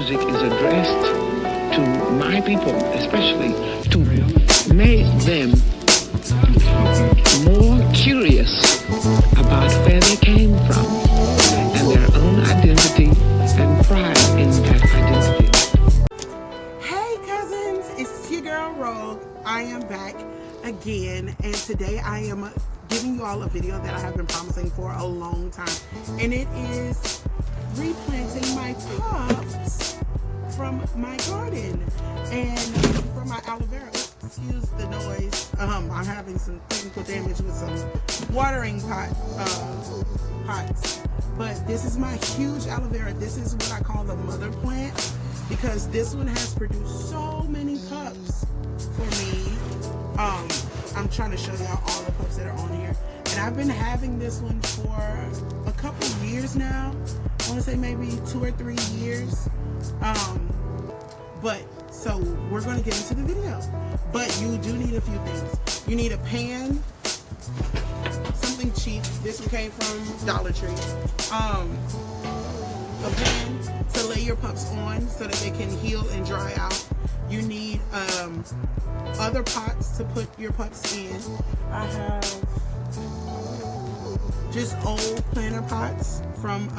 music is addressed to my people, especially to make them more curious about where they came from and their own identity and pride in that identity. Hey cousins, it's your girl Rogue. I am back again, and today I am giving you all a video that I have been promising for a long time, and it is replanting my pups from my garden and from my aloe vera. Excuse the noise. I'm having some technical damage with some watering pots. But this is my huge aloe vera. This is what I call the mother plant, because this one has produced so many pups for me. I'm trying to show y'all all the pups that are on here. And I've been having this one for a couple years now. I want to say maybe 2 or 3 years. So we're going to get into the video. But you do need a few things. You need a pan, something cheap. This one came from Dollar Tree. A pan to lay your pups on so that they can heal and dry out. You need other pots to put your pups in. I have just old planter pots from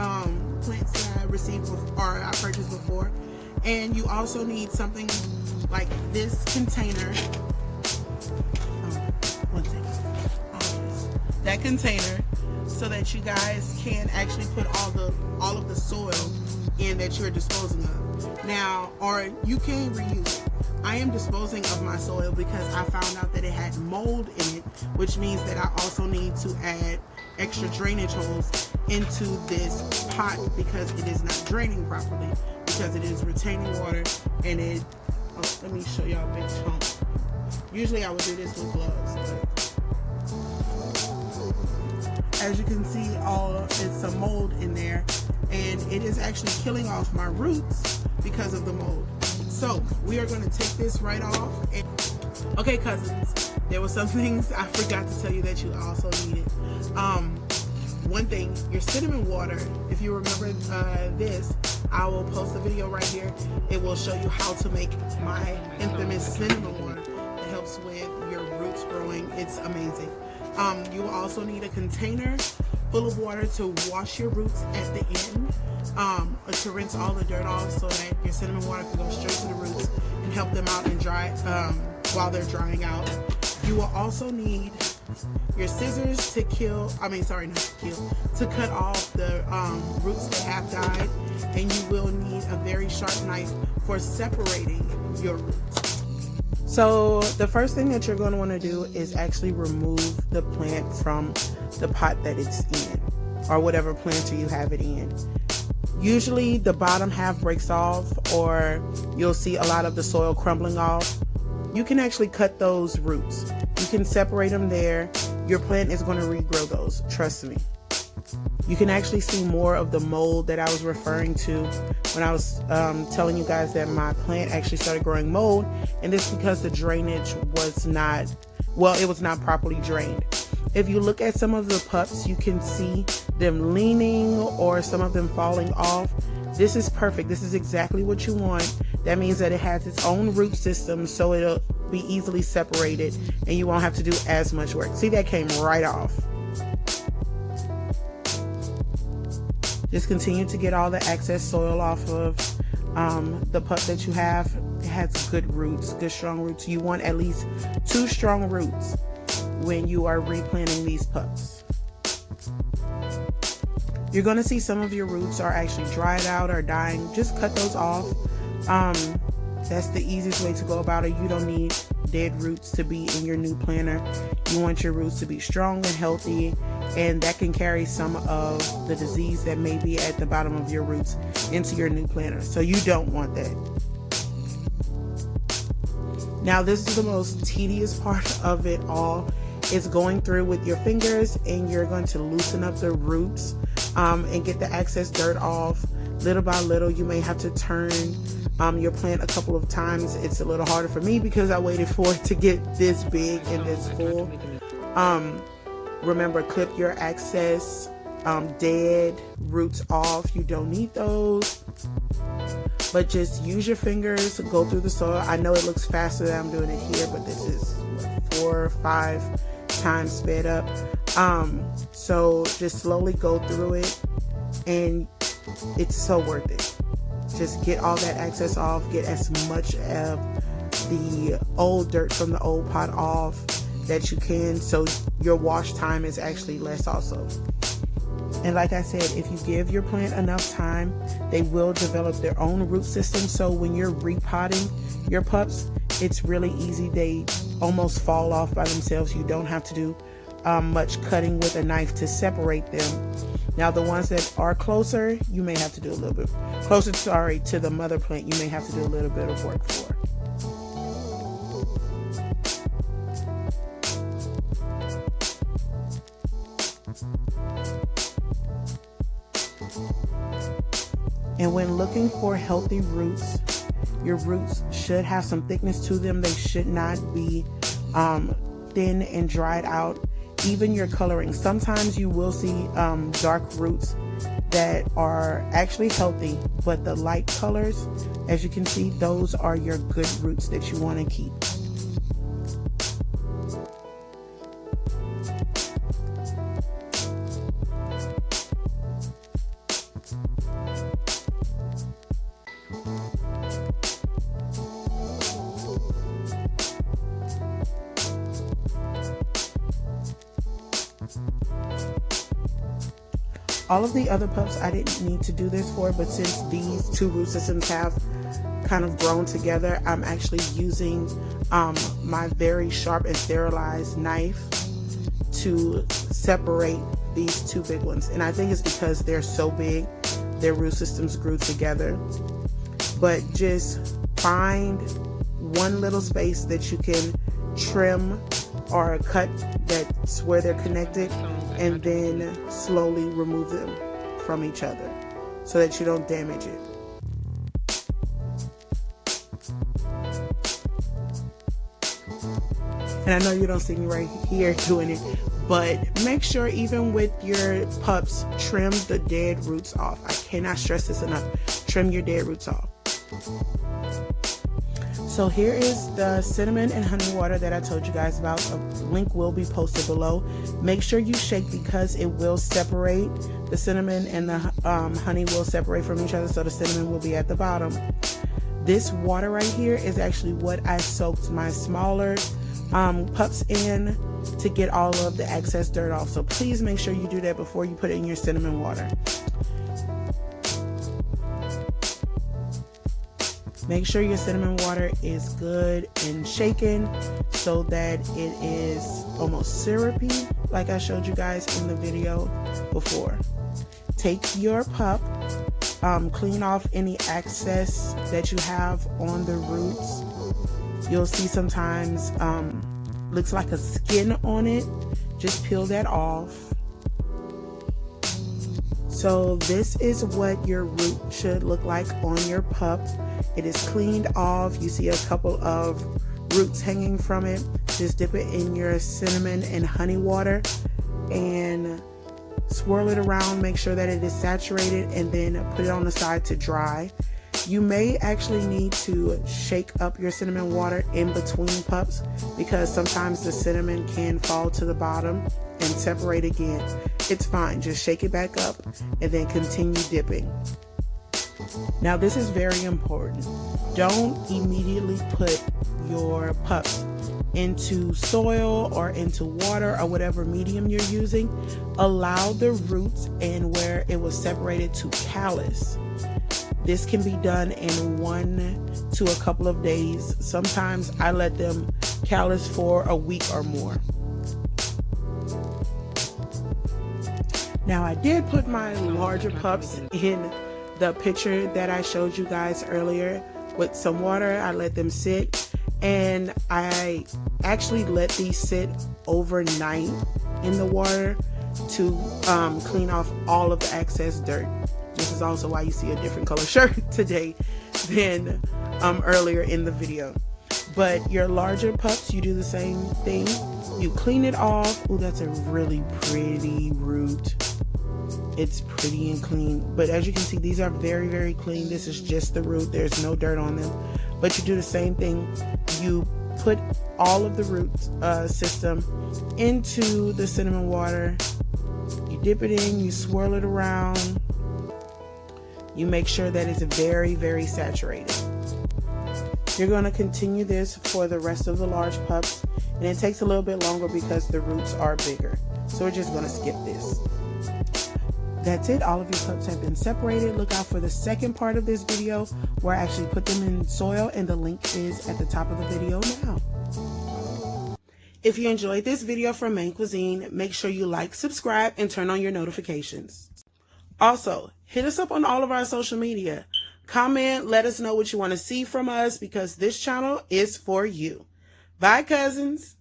plants that I received or I purchased before. And you also need something like this container. That container, so that you guys can actually put all of the soil in that you're disposing of. Now, or you can reuse it. I am disposing of my soil because I found out that it had mold in it, which means that I also need to add extra drainage holes into this pot because it is not draining properly, because it is retaining water. And it, let me show y'all a big chunk. Usually I would do this with gloves, but as you can see, it's some mold in there, and it is actually killing off my roots because of the mold. So we are going to take this right off. Okay, cousins, there were some things I forgot to tell you that you also needed. One thing, your cinnamon water. If you remember this, I will post a video right here. It will show you how to make my infamous cinnamon water that helps with your roots growing. It's amazing. You will also need a container full of water to wash your roots at the end, to rinse all the dirt off so that your cinnamon water can go straight to the roots and help them out and dry while they're drying out. You will also need your scissors to to cut off the roots that have died, and you will need a very sharp knife for separating your roots. So the first thing that you're going to want to do is actually remove the plant from the pot that it's in, or whatever planter you have it in. Usually the bottom half breaks off, or you'll see a lot of the soil crumbling off. You can actually cut those roots. You can separate them there. Your plant is going to regrow those, trust me. You can actually see more of the mold that I was referring to when I was telling you guys that my plant actually started growing mold, and this is because the drainage was not properly drained. If you look at some of the pups, you can see them leaning or some of them falling off. This is perfect. This is exactly what you want. That means that it has its own root system, so it'll be easily separated and you won't have to do as much work. See, that came right off. Just continue to get all the excess soil off of the pup that you have. It has good roots, good strong roots. You want at least 2 strong roots when you are replanting these pups. You're going to see some of your roots are actually dried out or dying. Just cut those off. That's the easiest way to go about it. You don't need dead roots to be in your new planter. You want your roots to be strong and healthy, and that can carry some of the disease that may be at the bottom of your roots into your new planter. So you don't want that. Now, this is the most tedious part of it all. It's going through with your fingers, and you're going to loosen up the roots and get the excess dirt off little by little. You may have to turn your plant a couple of times. It's a little harder for me because I waited for it to get this big and this full. Remember, clip your excess dead roots off. You don't need those. but just use your fingers to go through the soil. I know it looks faster than I'm doing it here, but this is what, 4 or 5 times sped up. So just slowly go through it, and it's so worth it. Just get all that excess off, get as much of the old dirt from the old pot off that you can, so your wash time is actually less also. And like I said, if you give your plant enough time, they will develop their own root system. So when you're repotting your pups, it's really easy. They almost fall off by themselves. You don't have to do much cutting with a knife to separate them. Now the ones that are closer, you may have to do a little bit closer, to the mother plant, you may have to do a little bit of work for. And when looking for healthy roots, your roots should have some thickness to them. They should not be thin and dried out. Even your coloring. Sometimes you will see dark roots that are actually healthy, but the light colors, as you can see, those are your good roots that you want to keep. All of the other pups I didn't need to do this for, but since these two root systems have kind of grown together, I'm actually using my very sharp and sterilized knife to separate these two big ones. And I think it's because they're so big, their root systems grew together. But just find one little space that you can trim or cut that's where they're connected, and then slowly remove them from each other so that you don't damage it. And I know you don't see me right here doing it, but make sure even with your pups, trim the dead roots off. I cannot stress this enough. Trim your dead roots off. So here is the cinnamon and honey water that I told you guys about. A link will be posted below. Make sure you shake because it will separate. The cinnamon and the honey will separate from each other, so the cinnamon will be at the bottom. This water right here is actually what I soaked my smaller pups in to get all of the excess dirt off. So please make sure you do that before you put it in your cinnamon water. Make sure your cinnamon water is good and shaken so that it is almost syrupy, like I showed you guys in the video before. Take your pup, clean off any excess that you have on the roots. You'll see sometimes looks like a skin on it. Just peel that off. So this is what your root should look like on your pup. It is cleaned off. You see a couple of roots hanging from it. Just dip it in your cinnamon and honey water and swirl it around. Make sure that it is saturated and then put it on the side to dry. You may actually need to shake up your cinnamon water in between pups because sometimes the cinnamon can fall to the bottom and separate again. It's fine. Just shake it back up and then continue dipping. Now this is very important. Don't immediately put your pups into soil or into water or whatever medium you're using. Allow the roots and where it was separated to callus. This can be done in 1 to a couple of days. Sometimes I let them callus for a week or more. Now I did put my larger pups in the picture that I showed you guys earlier with some water. I let them sit, and I actually let these sit overnight in the water to clean off all of the excess dirt. This is also why you see a different color shirt today than earlier in the video. But your larger pups, you do the same thing. You clean it off. Oh, that's a really pretty root. It's pretty and clean. But as you can see, these are very, very clean. This is just the root. There's no dirt on them. But you do the same thing. You put all of the root system into the cinnamon water. You dip it in, you swirl it around. You make sure that it's very, very saturated. You're going to continue this for the rest of the large pups, and it takes a little bit longer because the roots are bigger. So we're just going to skip this. That's it. All of your pups have been separated. Look out for the second part of this video where I actually put them in soil, and the link is at the top of the video now. If you enjoyed this video from Main Cuisine, make sure you like, subscribe, and turn on your notifications. Also, hit us up on all of our social media. Comment, let us know what you want to see from us, because this channel is for you. Bye, cousins.